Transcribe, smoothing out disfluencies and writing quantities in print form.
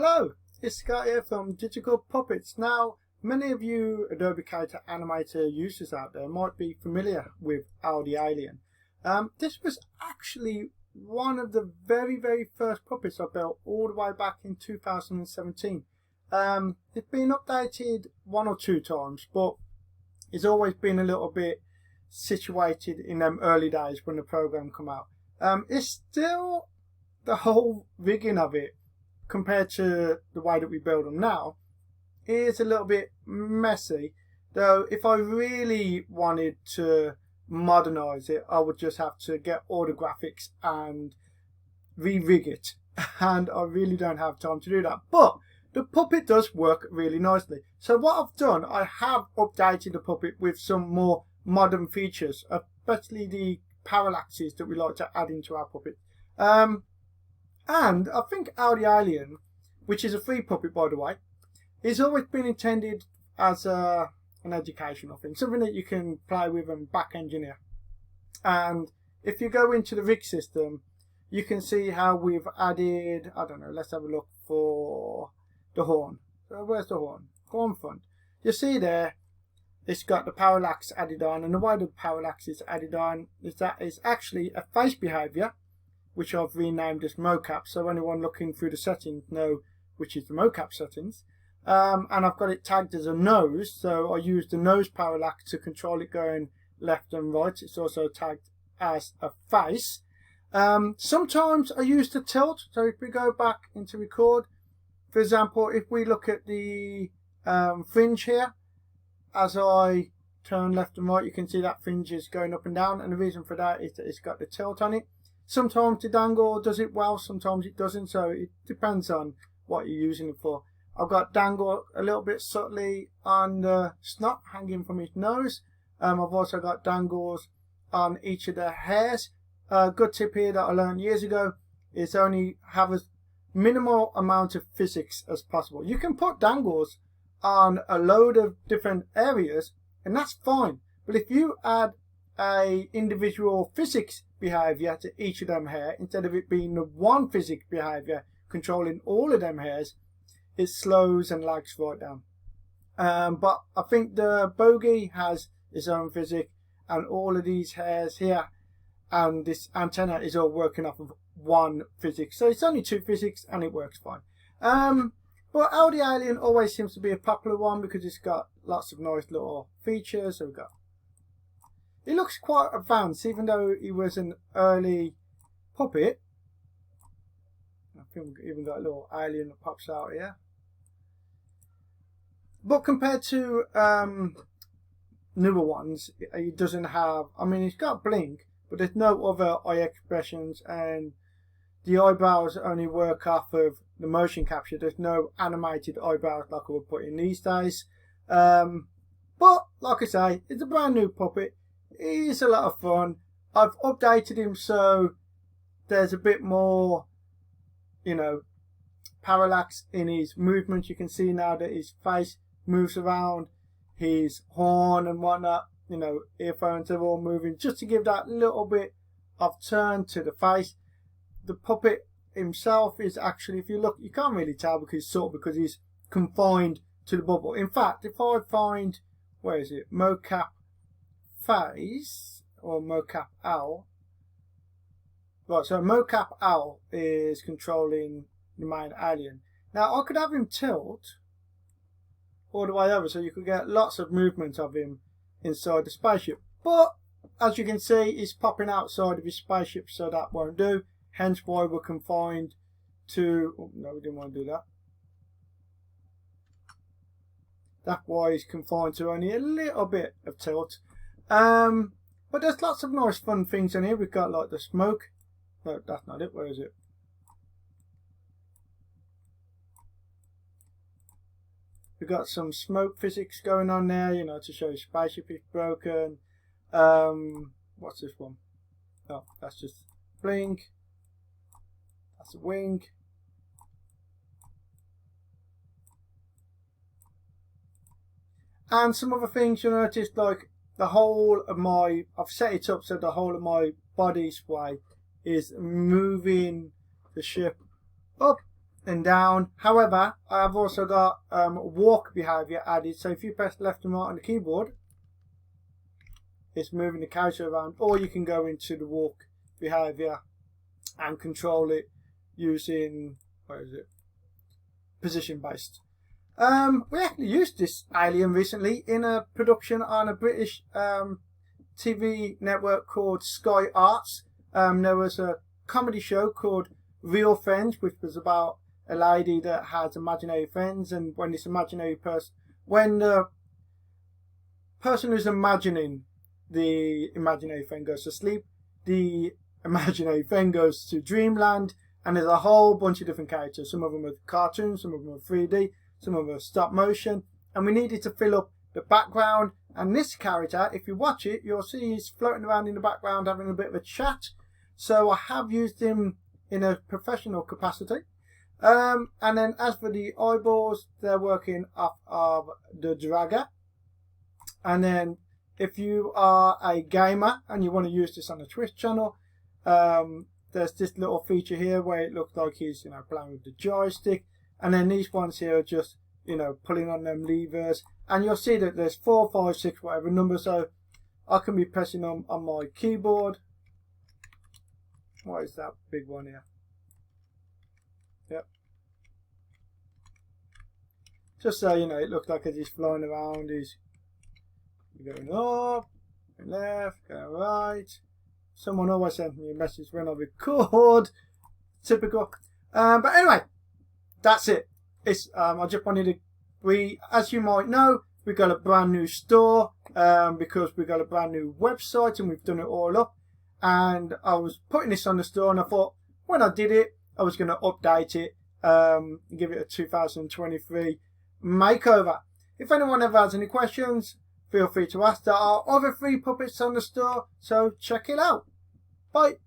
Hello, it's Scott here from Digital Puppets. Now, many of you Adobe Character Animator users out there might be familiar with Al the Alien. This was actually one of the very first puppets I built all the way back in 2017. It's been updated one or two times, but it's always been a little bit situated in them early days when the program come out. It's still the whole rigging of it compared to the way that we build them now is a little bit messy, though if I really wanted to modernize it I would just have to get all the graphics and re-rig it, and I really don't have time to do that. But the puppet does work really nicely. So what I've done, I have updated the puppet with some more modern features, especially the parallaxes that we like to add into our puppet. And I think Al the Alien, which is a free puppet by the way, has always been intended as an educational thing, something that you can play with and back engineer. And if you go into the rig system, you can see how we've added, I don't know, let's have a look for the horn. So where's the horn? Horn front. You see there, it's got the parallax added on, and the way the parallax is added on is that it's actually a face behavior, which I've renamed as mocap, so anyone looking through the settings know which is the mocap settings. And I've got it tagged as a nose, so I use the nose parallax to control it going left and right. It's also tagged as a face. Sometimes I use the tilt, so if we go back into record, for example, if we look at the fringe here, as I turn left and right, you can see that fringe is going up and down, and the reason for that is that it's got the tilt on it. Sometimes the dangle does it well, sometimes it doesn't, so it depends on what you're using it for. I've got dangle a little bit subtly on the snot hanging from his nose. I've also got dangles on each of the hairs. A good tip here that I learned years ago is only have as minimal amount of physics as possible. You can put dangles on a load of different areas and that's fine, but if you add a individual physics behavior to each of them hair, instead of it being the one physics behavior controlling all of them hairs, it slows and lags right down. But I think the bogey has its own physics, and all of these hairs here and this antenna is all working off of one physics, so it's only two physics and it works fine. But Al the Alien always seems to be a popular one because it's got lots of nice little features. So we've got, it looks quite advanced even though he was an early puppet. I think we've even got a little alien that pops out here. But compared to newer ones, it doesn't have, I mean, it's got blink, but there's no other eye expressions, and the eyebrows only work off of the motion capture. There's no animated eyebrows like I would put in these days. But like I say, it's a brand new puppet. He's a lot of fun. I've updated him so there's a bit more, you know, parallax in his movement. You can see now that his face moves around, his horn and whatnot, you know, earphones are all moving just to give that little bit of turn to the face. The puppet himself is actually, if you look, you can't really tell because he's confined to the bubble. In fact, if I find, where is it, mocap face or mocap owl, right, so mocap owl is controlling the main alien. Now I could have him tilt all the way over so you could get lots of movement of him inside the spaceship, but as you can see he's popping outside of his spaceship, so that won't do, hence why we're confined to, oh, no, we didn't want to do that. That's why he's confined to only a little bit of tilt. But there's lots of nice fun things in here. We've got like the smoke. No, that's not it. Where is it? We've got some smoke physics going on there, you know, to show his spaceship is broken. What's this one? Oh, that's just blink. That's a wing. And some other things you'll notice, like the whole of my, I've set it up so the whole of my body spray is moving the ship up and down. However, I've also got walk behavior added. So if you press left and right on the keyboard, it's moving the character around, or you can go into the walk behavior and control it using, what is it, position based. We actually used this alien recently in a production on a British TV network called Sky Arts. There was a comedy show called Real Friends, which was about a lady that has imaginary friends, and when this imaginary person, when the person who's imagining the imaginary friend goes to sleep, the imaginary friend goes to dreamland, and there's a whole bunch of different characters. Some of them are cartoons, some of them are 3D, some of them are stop motion, and we needed to fill up the background. And this character, if you watch it, you'll see he's floating around in the background having a bit of a chat. So I have used him in a professional capacity. And then as for the eyeballs, they're working off of the dragger. And then if you are a gamer and you want to use this on a Twitch channel, there's this little feature here where it looks like he's, you know, playing with the joystick. And then these ones here are just, you know, pulling on them levers. And you'll see that there's 4, 5, 6, whatever number. So I can be pressing on my keyboard. What is that big one here? Yep. Just so you know, it looks like as he's flying around, he's going up, going left, going right. Someone always sends me a message when I record. Typical. But anyway, that's it. It's I just wanted to, as you might know, we've got a brand new store because we've got a brand new website and we've done it all up. And I was putting this on the store, and I thought when I did it, I was going to update it, give it a 2023 makeover. If anyone ever has any questions, feel free to ask. There are other free puppets on the store, so check it out. Bye.